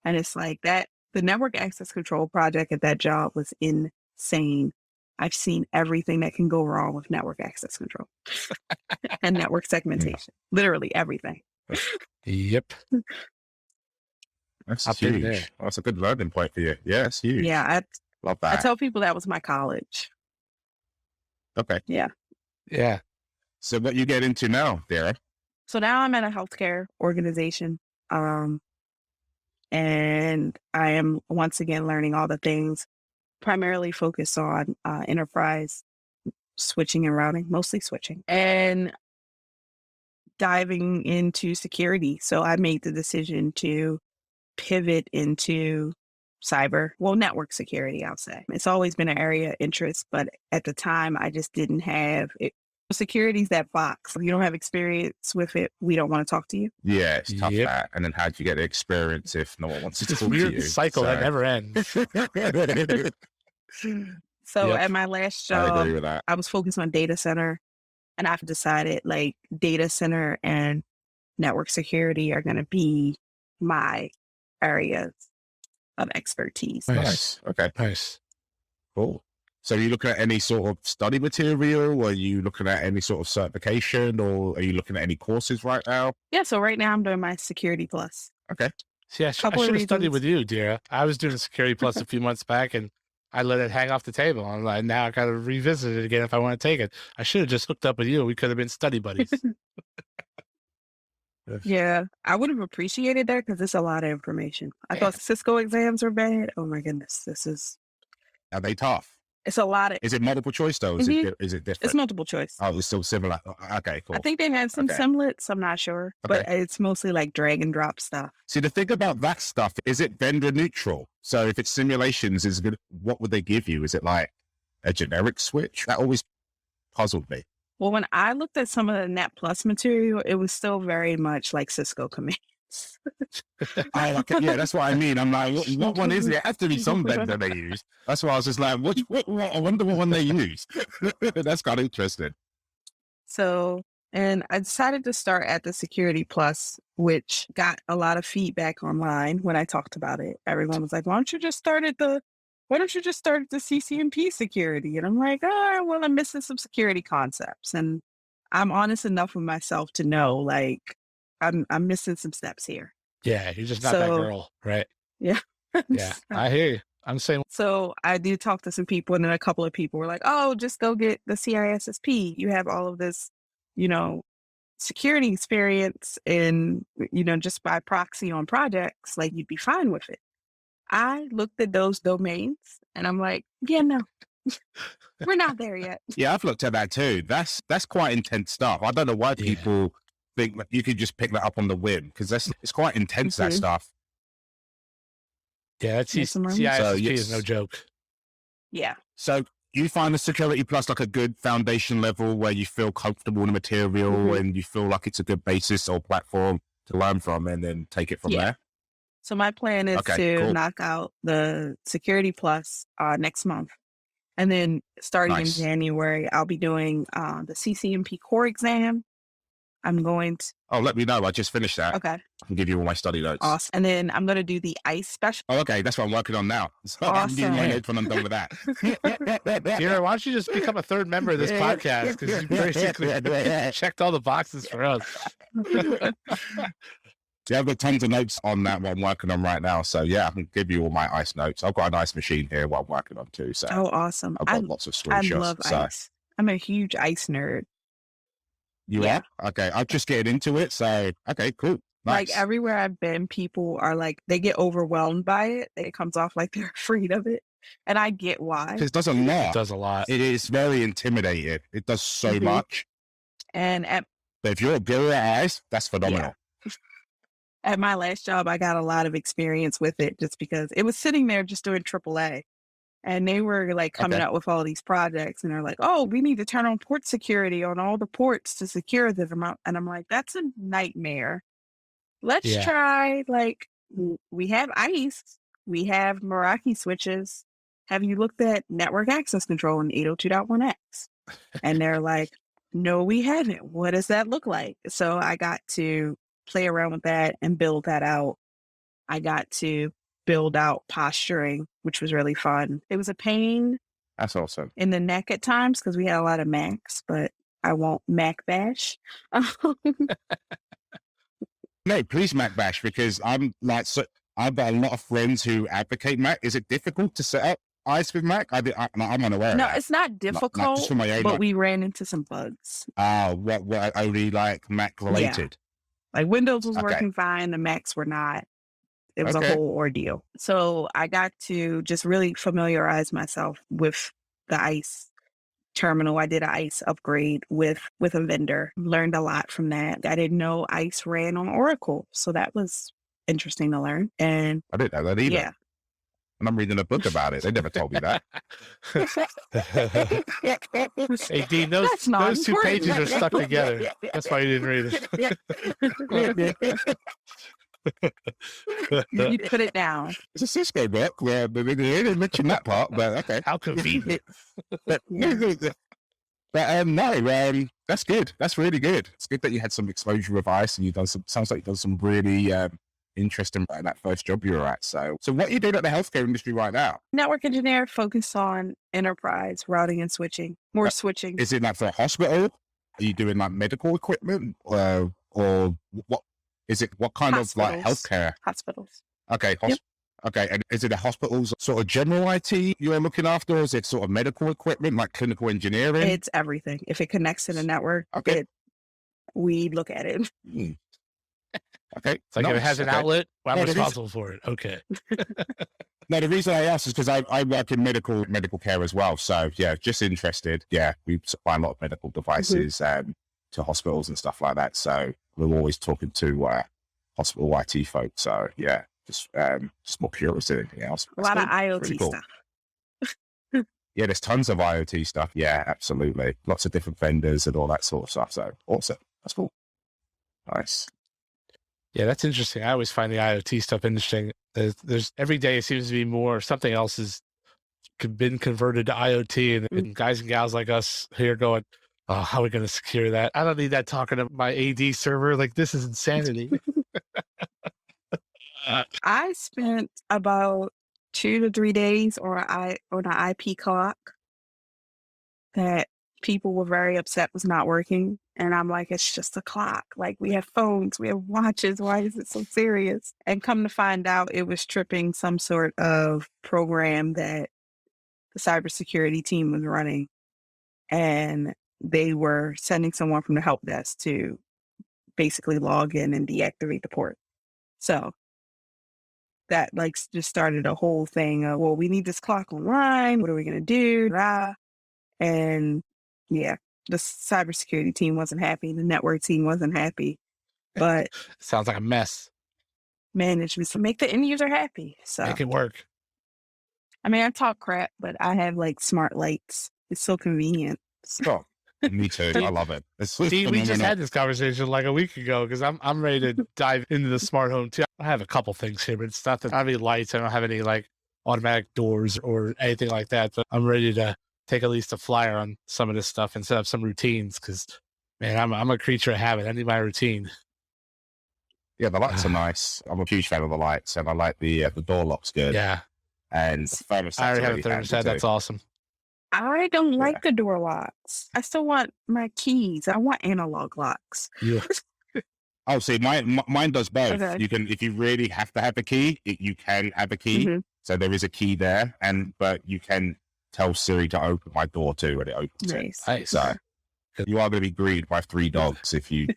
And it's like that, the network access control project at that job was insane. I've seen everything that can go wrong with network access control and network segmentation, literally everything. Yep. That's I've been there. huge. That's a good learning point for you. Yeah, it's huge. Yeah, Love I that. tell people that was my college. Okay. Yeah. Yeah. So what you get into now, Deirra? So now I'm at a healthcare organization. and I am once again learning all the things, primarily focused on enterprise switching and routing, mostly switching, and diving into security. So I made the decision to pivot into network security, I'll say. It's always been an area of interest, but at the time I just didn't have it. Security's that box. If you don't have experience with it, we don't want to talk to you. Yeah, it's tough Yep. that. And then how do you get the experience if no one wants to It's this talk to weird you? cycle that never ends. So Yep. at my last I job, agree with that. I was focused on data center, and I've decided like data center and network security are going to be my areas of expertise. Nice. Okay, Nice. cool. So are you looking at any sort of study material? Or are you looking at any sort of certification, or are you looking at any courses right now? Yeah, so right now I'm doing my Security Plus. Okay. See, I Couple of should have studied reasons. with you, Deirra. I was doing Security Plus a few months back, and I let it hang off the table. I'm like, now I got to revisit it again if I want to take it. I should have just hooked up with you. We could have been study buddies. Yeah, I would have appreciated that because it's a lot of information. I Yeah. thought Cisco exams were bad. Oh my goodness, Are they tough? it's a lot of, Is it multiple choice though? Is it different? it's multiple choice. Oh, it's still similar. Okay, cool. I think they have some Okay. semblance, I'm not sure, but it's mostly like drag and drop stuff. See, the thing about that stuff, is it vendor neutral? So if it's simulations, what would they give you? Is it like a generic switch? That always puzzled me. Well, when I looked at some of the Net Plus material, it was still very much like Cisco commands. Yeah, that's what I mean. I'm like, what one is it? It has to be some vendor they use. That's why I was just like, what I wonder what one they use. That's kind of interesting. So, and I decided to start at the Security Plus, which got a lot of feedback online when I talked about it. Everyone was like, why don't you just start at the CCNP security? And I'm like, oh, well, I'm missing some security concepts. And I'm honest enough with myself to know, like, I'm missing some steps here. Yeah, you're just not that So- girl, right? Yeah. Yeah, I hear you. I'm saying, So I did talk to some people, and then a couple of people were like, oh, just go get the CISSP. You have all of this, security experience and, just by proxy on projects, like you'd be fine with it. I looked at those domains and I'm like, yeah, no, we're not there yet. Yeah, I've looked at that too. That's quite intense stuff. I don't know why people think that you could just pick that up on the whim, because it's quite intense, that Mhm. stuff. yeah, that's Yes, I'm right. CISSP So, is no joke. Yeah. So you find the Security Plus like a good foundation level where you feel comfortable in the material Mhm. and you feel like it's a good basis or platform to learn from, and then take it from Yeah. there? So my plan is Okay, to cool. knock out the Security Plus next month. And then starting Nice. in January, I'll be doing the CCNP core exam. I'm going to, Oh, let me know. I just finished that. okay, I can give you all my study notes. awesome. And then I'm going to do the ICE special. Oh, okay. That's what I'm working on now. So I can give you my Awesome. notes when I'm done with that. Deirra, why don't you just become a third member of this podcast? Because you basically checked all the boxes for us. Yeah, I've got tons of notes on that what I'm working on right now. So yeah, I can give you all my ICE notes. I've got an ICE machine here what I'm working on too. So Oh, awesome. I've got lots of I screenshots. love So ICE. I'm a huge ICE nerd. you Yeah. are? Okay. I'm just getting into it. So okay, cool. Nice. Like everywhere I've been, people are like, they get overwhelmed by it. It comes off like they're afraid of it. And I get why. Because it does a lot. It does a lot. It is very intimidating. It does so Mhm. much. And But if you're good at ICE, that's phenomenal. at my last job, I got a lot of experience with it just because it was sitting there just doing AAA. And they were like coming Okay. up with all these projects, and they're like, oh, we need to turn on port security on all the ports to secure them. And I'm like, that's a nightmare. Let's Yeah. try, like, we have ICE, we have Meraki switches. Have you looked at network access control in 802.1x? And they're like, no, we haven't. What does that look like? So I got to play around with that and build that out. I got to build out posturing, which was really fun. It was a pain That's awesome. in the neck at times because we had a lot of Macs, but I won't Mac bash. No, please Mac bash, because I'm like, so I've got a lot of friends who advocate Mac. Is it difficult to set up ICE with Mac? I'm unaware No, of that. it's not Not difficult, just for my own. but we ran into some bugs. What only like Mac related? Like Windows was Okay. working fine, the Macs were not. It was a Okay. whole ordeal. So I got to just really familiarize myself with the ICE terminal. I did an ICE upgrade with a vendor. Learned a lot from that. I didn't know ICE ran on Oracle, so that was interesting to learn. And I didn't know that either. yeah, And I'm reading a book about it. They never told me that. Hey, Dean, those two pages are stuck together. That's why you didn't read it. you put it down. It's a Cisco book. Yeah, but they didn't mention that part. But okay. How convenient. But no, that's good. That's really good. It's good that you had some exposure with ICE and you've done some. Sounds like you've done some really interesting in that first job you were at. So what are you doing at the healthcare industry right now? Network engineer focused on enterprise routing and switching. More switching. Is it like for a hospital? Are you doing like medical equipment, or what? Is it what kind of like healthcare? Hospitals. Okay. Okay. And is it a hospital's sort of general IT you're looking after, or is it sort of medical equipment like clinical engineering? It's everything. If it connects to the network, we look at it. Okay. It's like if it has an outlet, well, I'm responsible for it. Okay. No, the reason I asked is because I work in medical care as well. So yeah, just interested. Yeah, we supply a lot of medical devices to hospitals and stuff like that. So we're always talking to hospital IT folks. So yeah, just more curious than anything else. A lot of IoT stuff. Yeah, there's tons of IoT stuff. Yeah, absolutely. Lots of different vendors and all that sort of stuff. So awesome. That's cool. Nice. Yeah, that's interesting. I always find the IoT stuff interesting. There's every day it seems to be more, something else has been converted to IoT, and guys and gals like us here going, oh, how are we going to secure that? I don't need that talking to my AD server. Like, this is insanity. I spent about 2 to 3 days on an IP clock that people were very upset was not working. And I'm like, it's just a clock. Like, we have phones, we have watches. Why is it so serious? And come to find out, it was tripping some sort of program that the cybersecurity team was running. And they were sending someone from the help desk to basically log in and deactivate the port. So that just started a whole thing of, well, we need this clock online. What are we going to do? And yeah, the cybersecurity team wasn't happy. The network team wasn't happy, but sounds like a mess. Management to make the end user happy. So make it work. I mean, I talk crap, but I have smart lights. It's so convenient. Oh, me too. I love it. See, we just had this conversation like a week ago because I'm ready to dive into the smart home too. I have a couple things here, but it's not that I have any lights. I don't have any automatic doors or anything like that. But I'm ready to take at least a flyer on some of this stuff and set up some routines because, man, I'm a creature of habit. I need my routine. Yeah, the lights are nice. I'm a huge fan of the lights, and I like the door locks good. Yeah, and the thermostat. I already have a thermostat. That's awesome. I don't like the door locks. I still want my keys. I want analog locks. Yeah. Oh, see, mine does both. Okay. You can, if you really have to have a key, you can have a key. So there is a key there, but you can tell Siri to open my door too when it opens it. Nice. So you are going to be greeted by 3 dogs if you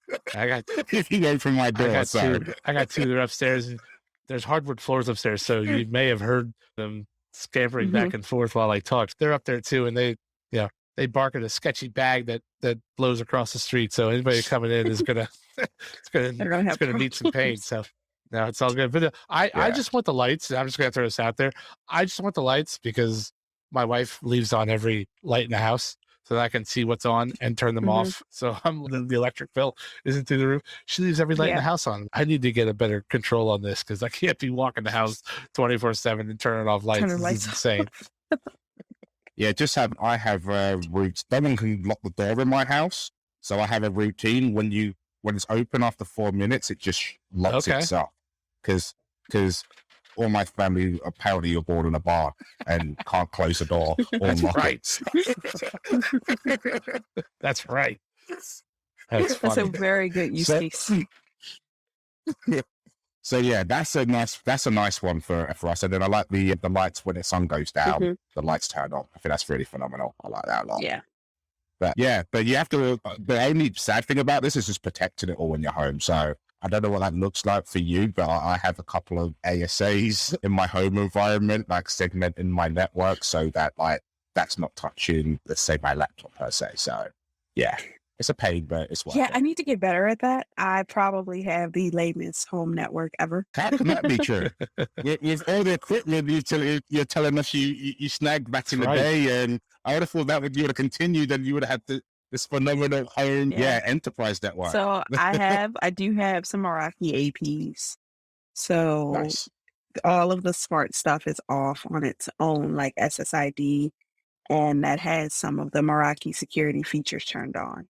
if you go from my door. I got 2. They're upstairs, and there's hardwood floors upstairs, so you may have heard them scampering back and forth while I talk. They're up there too, and they bark at a sketchy bag that blows across the street. So anybody coming in is gonna meet some pain. So no, it's all good. But I just want the lights. I'm just gonna throw this out there. I just want the lights because my wife leaves on every light in the house so that I can see what's on and turn them off. So the electric bill isn't through the roof. She leaves every light in the house on. I need to get a better control on this because I can't be walking the house 24/7 and turning off lights. It's insane. Yeah, I have routes. No one can lock the door in my house, so I have a routine. When it's open after 4 minutes, it just locks itself. Because all my family apparently are born in a bar and can't close the door or That's lock right. That's right. That's a very good use case. So yeah, that's a nice one for us. And then I like the lights when the sun goes down, the lights turn on. I think that's really phenomenal. I like that a lot. Yeah. But you have to. The only sad thing about this is just protecting it all in your home. So I don't know what that looks like for you, but I have a couple of ASAs in my home environment, like segmenting my network so that like that's not touching, let's say, my laptop per se. So yeah, it's a pain, but it's worth Yeah, it. I need to get better at that. I probably have the lamest home network ever. How can that be true? With all the equipment you're telling us you snagged back in the Right. day, and I would have thought that would you would have continued, and you would have had this phenomenal home, enterprise network. So I do have some Meraki APs. So Nice. all of the smart stuff is off on its own, like SSID, and that has some of the Meraki security features turned on.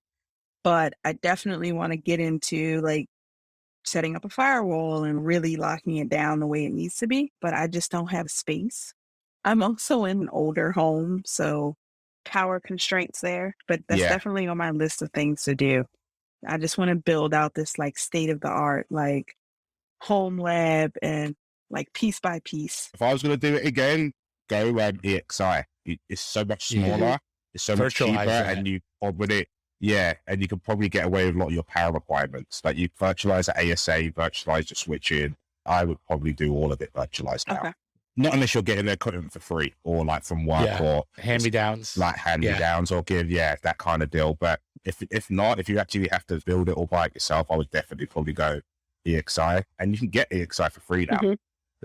But I definitely want to get into like setting up a firewall and really locking it down the way it needs to be, but I just don't have space. I'm also in an older home, so power constraints there, but that's Yeah. definitely on my list of things to do. I just want to build out this like state of the art, like home lab and like piece by piece. If I was going to do it again, go EXI. It's so much smaller, it's so much cheaper, Virtualize that. and you probably and you can probably get away with a lot of your power requirements. Like you virtualize the ASA, virtualize your switching. I would probably do all of it virtualized now. Okay. Not unless you're getting their equipment for free or like from work or hand-me-downs. like hand-me-downs or give that kind of deal. But if not, if you actually have to build it or buy it yourself, I would definitely probably go EXI, and you can get EXI for free now.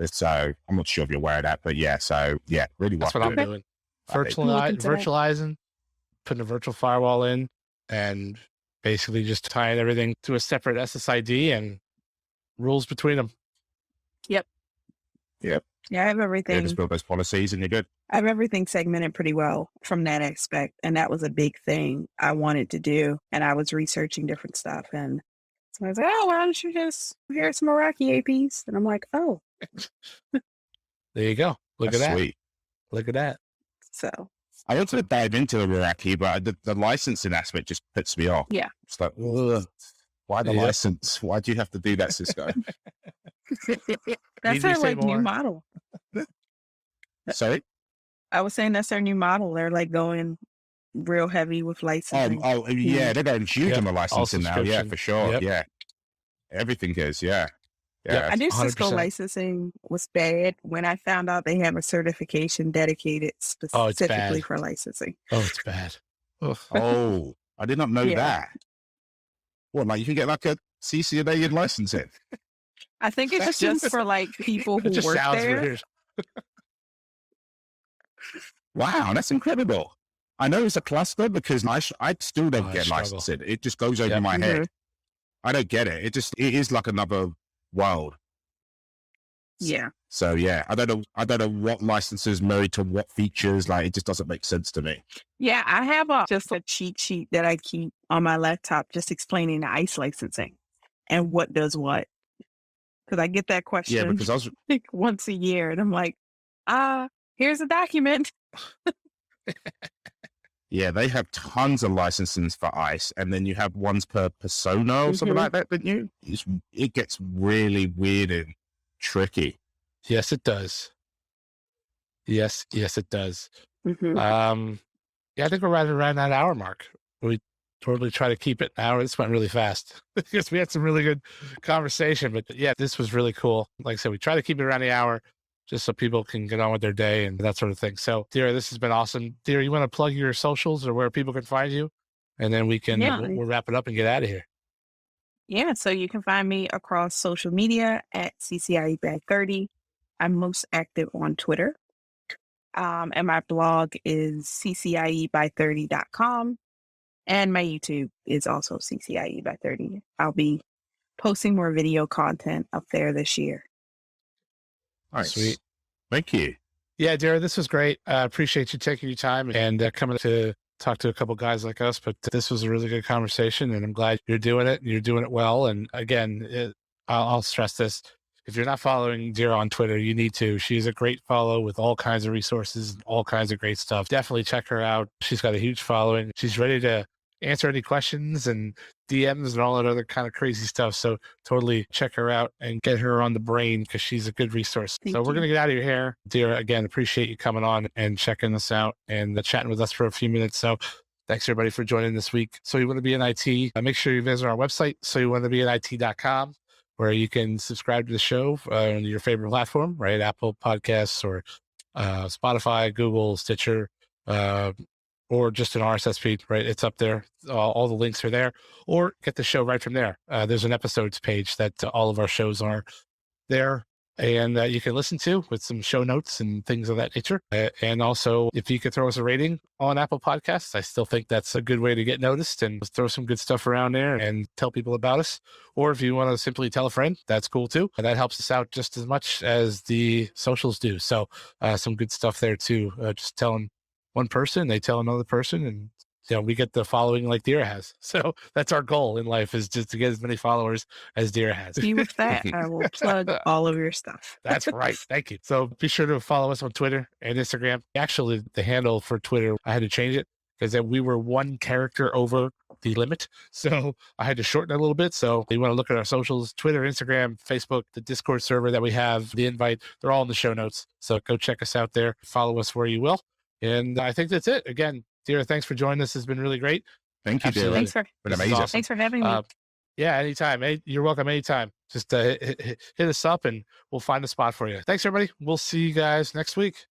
So I'm not sure if you're aware of that, but really That's what I'm doing. Virtualizing, putting a virtual firewall in, and basically just tying everything to a separate SSID and rules between them. Yep. Yeah, I have everything. Yeah, just build those policies and you're good. I have everything segmented pretty well from that aspect. And that was a big thing I wanted to do. And I was researching different stuff. And so I was like, oh, why don't you just hear some Meraki APs? And I'm like, oh. There you go. Look That's at that. Sweet. Look at that. So I want to dive into the Meraki, but the licensing aspect just puts me off. Yeah. It's like, ugh, why the license? Why do you have to do that, Cisco? That's their like new model. Sorry? I was saying that's their new model. They're like going real heavy with licensing. They're going huge on the licensing now. Yeah, for sure. Yep. Yeah. Everything is, yeah. I knew 100%. Cisco licensing was bad when I found out they have a certification dedicated specifically for licensing. Oh, it's bad. Oh, I did not know that. What, like you can get like a CCIE licensing? I think it's just for like people who work there. Weird. Wow, that's incredible. I know it's a cluster because I still don't get licensing. It just goes over my head. I don't get it. It is like another world. Yeah. So yeah, I don't know what licenses married to what features. Like it just doesn't make sense to me. Yeah, I have just a cheat sheet that I keep on my laptop, just explaining the ICE licensing and what does what. Because I get that question. Yeah, because I was like once a year, and I'm like, here's a document. Yeah, they have tons of licenses for ICE, and then you have ones per persona or something like that, don't you? It gets really weird and tricky. Yes, it does. Yes, it does. I think we're right around that hour mark. We totally try to keep it an hour. This went really fast because we had some really good conversation. But yeah, this was really cool. Like I said, we try to keep it around the hour just so people can get on with their day and that sort of thing. So, Deirra, this has been awesome. Deirra, you want to plug your socials or where people can find you? And then we can we'll wrap it up and get out of here. Yeah, so you can find me across social media at CCIE by 30. I'm most active on Twitter. And my blog is ccieby30.com. And my YouTube is also CCIE by 30. I'll be posting more video content up there this year. Nice. Sweet. Thank you. Yeah, Deirra, this was great. I appreciate you taking your time and coming to talk to a couple guys like us. But this was a really good conversation, and I'm glad you're doing it and you're doing it well. And again, I'll stress this. If you're not following Deirra on Twitter, you need to. She's a great follow with all kinds of resources, all kinds of great stuff. Definitely check her out. She's got a huge following. She's ready to answer any questions and DMs and all that other kind of crazy stuff. So totally check her out and get her on the brain because she's a good resource. Thank We're you. going to get out of your hair. Deirra, again, appreciate you coming on and checking us out and chatting with us for a few minutes. So thanks everybody for joining this week. So you want to be in IT, make sure you visit our website, soyouwannabein IT.com. where you can subscribe to the show on your favorite platform, right? Apple Podcasts or Spotify, Google, Stitcher, or just an RSS feed, right? It's up there. All the links are there, or get the show right from there. There's an episodes page that all of our shows are there, and you can listen to with some show notes and things of that nature. And also, if you could throw us a rating on Apple Podcasts, I still think that's a good way to get noticed, and throw some good stuff around there and tell people about us. Or if you want to simply tell a friend, that's cool too. And that helps us out just as much as the socials do. So some good stuff there too. Just telling one person, they tell another person, and we get the following like Deirra has. So that's our goal in life, is just to get as many followers as Deirra has. See, with that, I will plug all of your stuff. That's right. Thank you. So be sure to follow us on Twitter and Instagram. Actually, the handle for Twitter, I had to change it because we were one character over the limit. So I had to shorten it a little bit. So you want to look at our socials, Twitter, Instagram, Facebook, the Discord server that we have, the invite, they're all in the show notes. So go check us out there. Follow us where you will. And I think that's it. Again, Deirra, thanks for joining us. It's been really great. Thank you, Deirra. Thanks Amazing. awesome. Thanks for having me. Yeah, anytime. Hey, you're welcome anytime. Just hit us up and we'll find a spot for you. Thanks, everybody. We'll see you guys next week.